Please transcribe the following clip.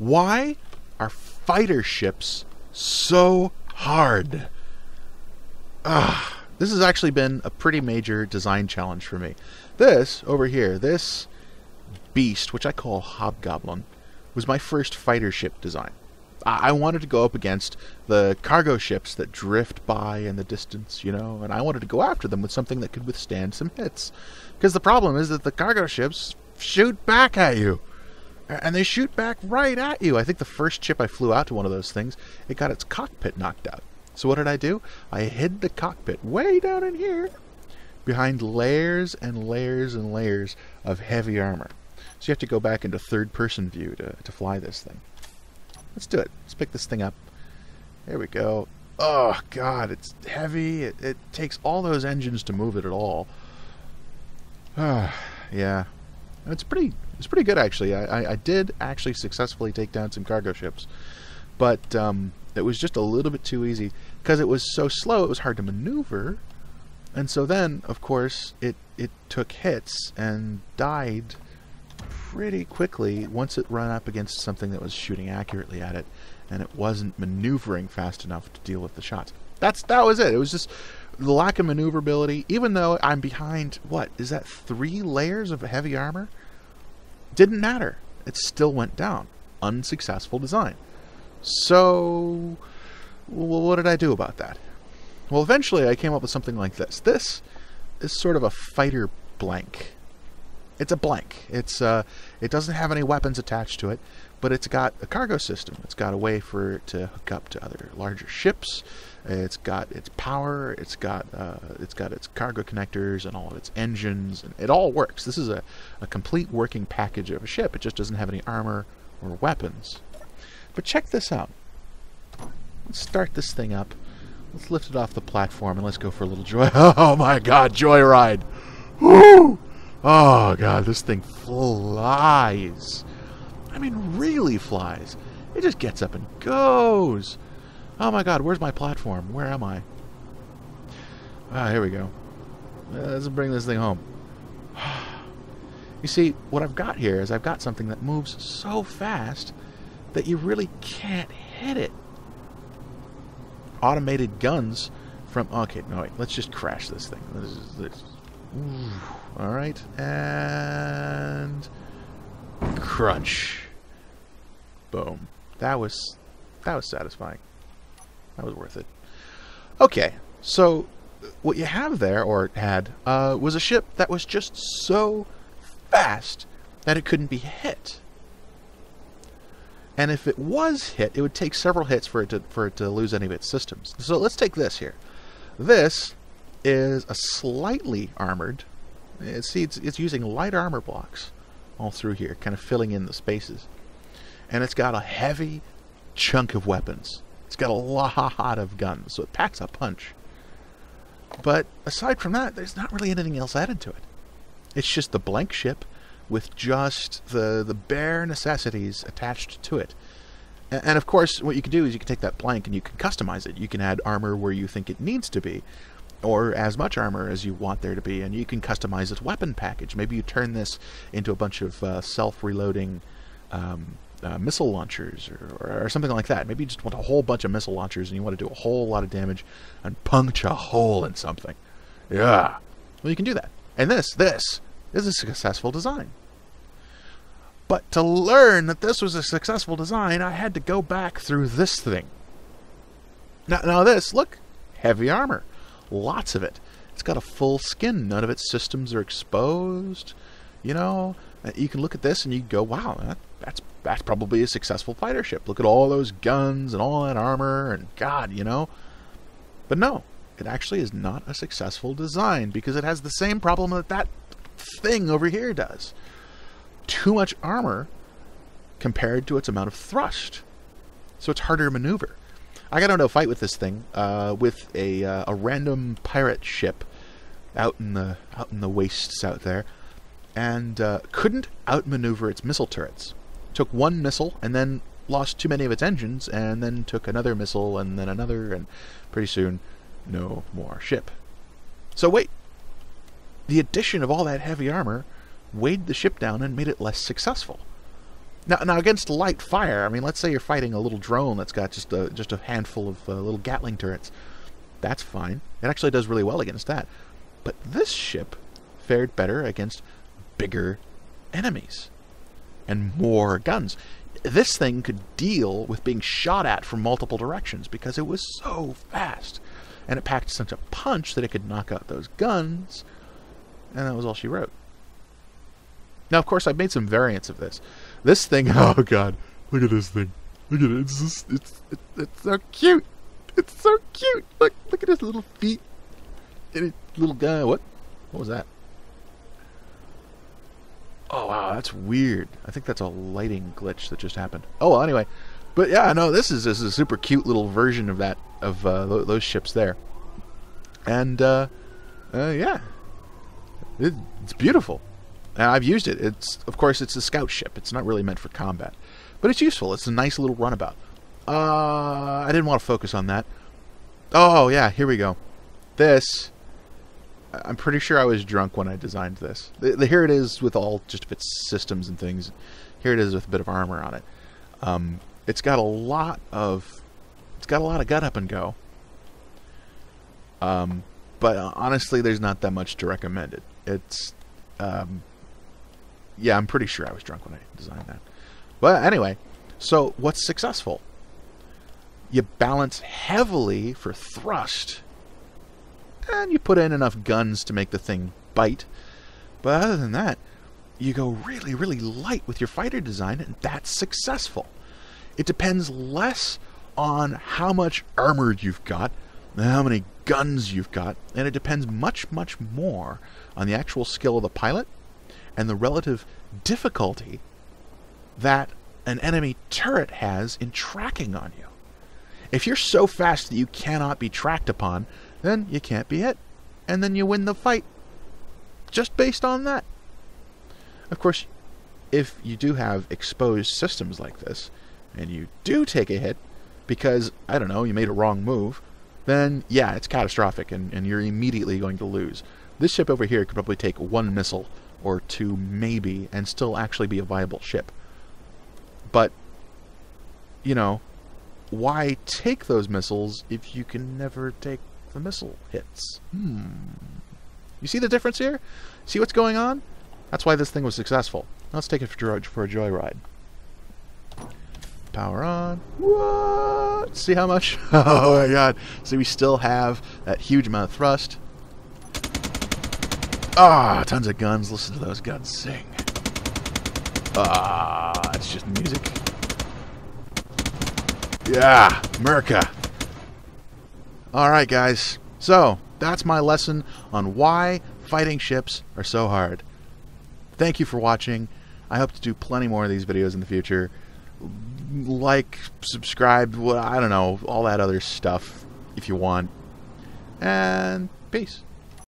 Why are fighter ships so hard? This has actually been a pretty major design challenge for me. This, over here, this beast, which I call Hobgoblin, was my first fighter ship design. I wanted to go up against the cargo ships that drift by in the distance, you know, and I wanted to go after them with something that could withstand some hits. Because the problem is that the cargo ships shoot back at you. And they shoot back right at you. I think the first ship I flew out to one of those things, it got its cockpit knocked out. So what did I do? I hid the cockpit way down in here behind layers and layers and layers of heavy armor. So you have to go back into third-person view to fly this thing. Let's do it. Let's pick this thing up. There we go. Oh, God, it's heavy. It takes all those engines to move it at all. Yeah. It's pretty good, actually. I did actually successfully take down some cargo ships. But it was just a little bit too easy. Because it was so slow, it was hard to maneuver. And so then, of course, it took hits and died pretty quickly once it ran up against something that was shooting accurately at it, and it wasn't maneuvering fast enough to deal with the shots. That was it. It was just the lack of maneuverability. Even though I'm behind, what is that, 3 layers of heavy armor? Didn't matter. It still went down. Unsuccessful design. So, well, what did I do about that? Well, eventually I came up with something like this. This is sort of a fighter blank. It's a blank. It doesn't have any weapons attached to it, but it's got a cargo system. It's got a way for it to hook up to other larger ships. It's got its power. It's got its cargo connectors and all of its engines, and it all works. This is a complete working package of a ship. It just doesn't have any armor or weapons. But check this out. Let's start this thing up. Let's lift it off the platform and let's go for a little joy. Oh my God, joyride! Woo! Oh God, this thing flies. I mean, really flies. It just gets up and goes. Oh my God, where's my platform? Where am I? Here we go. Let's bring this thing home. You see, what I've got here is I've got something that moves so fast that you really can't hit it. Automated guns from... Okay, no, wait. Let's just crash this thing. Alright, and... crunch. Boom. That was satisfying. That was worth it. Okay, so what you have there, or had, was a ship that was just so fast that it couldn't be hit. And if it was hit, it would take several hits for it to lose any of its systems. So let's take this here. This is a slightly armored. See, it's using light armor blocks all through here, kind of filling in the spaces. And it's got a heavy chunk of weapons. It's got a lot of guns, so it packs a punch. But aside from that, there's not really anything else added to it. It's just the blank ship with just the bare necessities attached to it. And of course, what you can do is you can take that blank and you can customize it. You can add armor where you think it needs to be, or as much armor as you want there to be, and you can customize its weapon package. Maybe you turn this into a bunch of self-reloading missile launchers or something like that. Maybe you just want a whole bunch of missile launchers and you want to do a whole lot of damage and punch a hole in something. Yeah. Well, you can do that. And this is a successful design. But to learn that this was a successful design, I had to go back through this thing. Now this, look, heavy armor. Lots of it. It's got a full skin. None of its systems are exposed. You know, you can look at this and you go, wow, that's probably a successful fighter ship. Look at all those guns and all that armor and God, you know. But no, it actually is not a successful design because it has the same problem that thing over here does. Too much armor compared to its amount of thrust. So it's harder to maneuver. I got into a fight with this thing with a random pirate ship out in the wastes out there, and couldn't outmaneuver its missile turrets. Took one missile and then lost too many of its engines, and then took another missile and then another, and pretty soon no more ship. So wait, the addition of all that heavy armor weighed the ship down and made it less successful. Now against light fire, I mean, let's say you're fighting a little drone that's got just a handful of little Gatling turrets. That's fine. It actually does really well against that. But this ship fared better against bigger enemies and more guns. This thing could deal with being shot at from multiple directions because it was so fast. And it packed such a punch that it could knock out those guns. And that was all she wrote. Now, of course, I've made some variants of this. This thing, oh god, look at this thing. Look at it. It's so cute. It's so cute. Look at his little feet. And his little guy. What was that? Oh wow, that's weird. I think that's a lighting glitch that just happened. Oh well, anyway, but yeah, no, this is a super cute little version of that those ships there, and yeah, it's beautiful. And I've used it. Of course it's a scout ship. It's not really meant for combat, but it's useful. It's a nice little runabout. I didn't want to focus on that. Oh yeah, here we go. This. I'm pretty sure I was drunk when I designed this. Here it is with all just of its systems and things. Here it is with a bit of armor on it. It's got a lot of gut up and go. But honestly, there's not that much to recommend it. It's yeah, I'm pretty sure I was drunk when I designed that. But anyway, so what's successful? You balance heavily for thrust. And you put in enough guns to make the thing bite. But other than that, you go really, really light with your fighter design, and that's successful. It depends less on how much armor you've got, and how many guns you've got, and it depends much, much more on the actual skill of the pilot and the relative difficulty that an enemy turret has in tracking on you. If you're so fast that you cannot be tracked upon, then you can't be hit. And then you win the fight. Just based on that. Of course, if you do have exposed systems like this, and you do take a hit, because, I don't know, you made a wrong move, then yeah, it's catastrophic, and you're immediately going to lose. This ship over here could probably take one missile, or two maybe, and still actually be a viable ship. But, you know, why take those missiles if you can never take the missile hits? You see the difference here? See what's going on? That's why this thing was successful. Let's take it for a joyride. Power on. What? See how much? Oh my god. See, we still have that huge amount of thrust. Ah, tons of guns. Listen to those guns sing. Ah, it's just music. Yeah, America. Alright guys, so that's my lesson on why fighting ships are so hard. Thank you for watching. I hope to do plenty more of these videos in the future. Like, subscribe, I don't know, all that other stuff if you want. And peace.